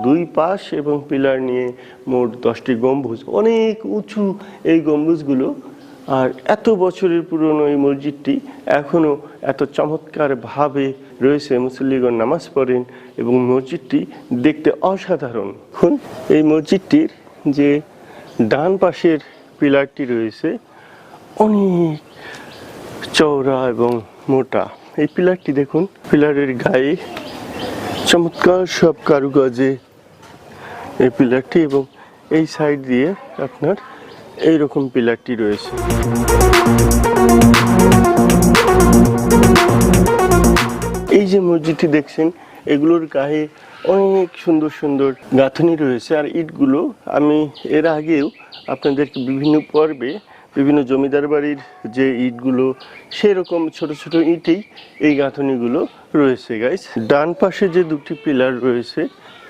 দুই পাশ এবং পিলার নিয়ে মোট 10টি গম্বুজ, অনেক উঁচু এই গম্বুজগুলো। আর এত বছরের পুরনো এই মসজিদটি এখনও এত চমৎকারভাবে রয়েছে, মুসল্লিগণ নামাজ পড়েন এবং মসজিদটি দেখতে অসাধারণ। এখন এই মসজিদটির যে ডান পাশের পিলারটি রয়েছে অনেক চওড়া এবং মোটা। এই পিলারটি দেখুন, পিলারের গায়ে চমৎকার সব কারুকাজে এই পিলারটি, এবং এই সাইড দিয়ে আপনার এইরকম পিলারটি রয়েছে। এই যে মসজিদটি দেখছেন, এগুলোর গায়ে অনেক সুন্দর সুন্দর গাঁথনি রয়েছে। আর ইটগুলো আমি এর আগেও আপনাদেরকে বিভিন্ন পর্বে বিভিন্ন জমিদার বাড়ির যে ইটগুলো, সেরকম ছোট ছোট ইটেই এই গাঁথনিগুলো রয়েছে গাইস। ডান পাশে যে দুটি পিলার রয়েছে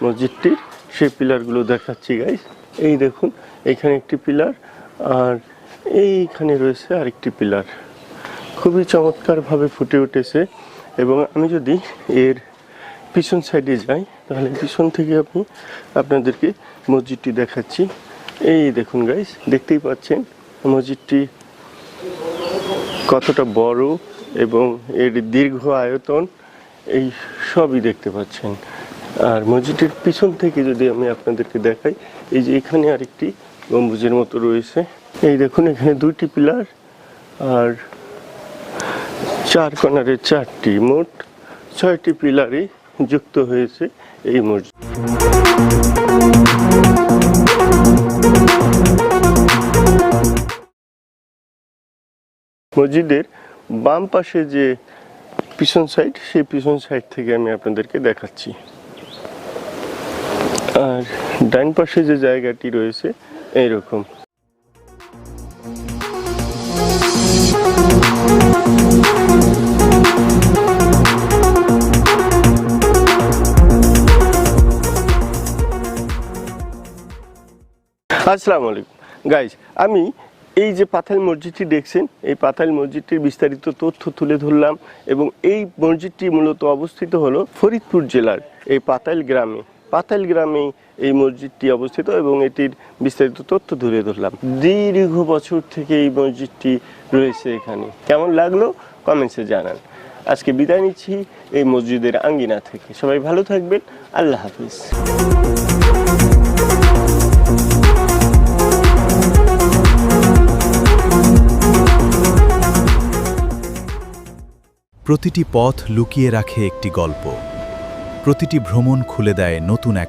মসজিদটির, সেই পিলারগুলো দেখাচ্ছি গাইস। এই দেখুন, এখানে একটি পিলার, আর এইখানে রয়েছে আরেকটি পিলার। খুবই চমৎকারভাবে ফুটে উঠেছে। এবং আমি যদি এর পিছন সাইডে যাই, তাহলে পিছন থেকে আমি আপনাদেরকে মসজিদটি দেখাচ্ছি। এই দেখুন গাইস, দেখতেই পাচ্ছেন মসজিদটি কতটা বড় এবং এর দীর্ঘ আয়তন, এই সবই দেখতে পাচ্ছেন। আর মসজিদের পিছন থেকে যদি আমি আপনাদেরকে দেখাই, এই যে এখানে আরেকটি গম্বুজের মতো রয়েছে। এই দেখুন, এখানে দুইটি পিলার আর চার কর্নারে চারটি, মোট 6টি পিলারে যুক্ত হয়েছে এই মসজিদ। মসজিদের বাম পাশে যে পিছন সাইড, সেই পিছন সাইড থেকে আমি আপনাদেরকে দেখাচ্ছি। আর ডান পাশে যে জায়গাটি রয়েছে এইরকম। আসসালামু আলাইকুম গাইজ, আমি এই যে পাতাল মসজিদটি দেখছেন, এই পাতাল মসজিদটির বিস্তারিত তথ্য তুলে ধরলাম। এবং এই মসজিদটি মূলত অবস্থিত হলো ফরিদপুর জেলার এই পাতাল গ্রামে। পাতাল গ্রামে এই মসজিদটি অবস্থিত এবং এটির বিস্তারিত তথ্য তুলে ধরলাম। দীর্ঘ বছর থেকে এই মসজিদটি রয়েছে এখানে। কেমন লাগলো কমেন্টসে জানান। আজকে বিদায় নিচ্ছি এই মসজিদের আঙ্গিনা থেকে। সবাই ভালো থাকবেন। আল্লাহ হাফিজ। প্রতিটি পথ লুকিয়ে রাখে একটি গল্প, প্রতিটি ভ্রমণ খুলে দেয় নতুন এক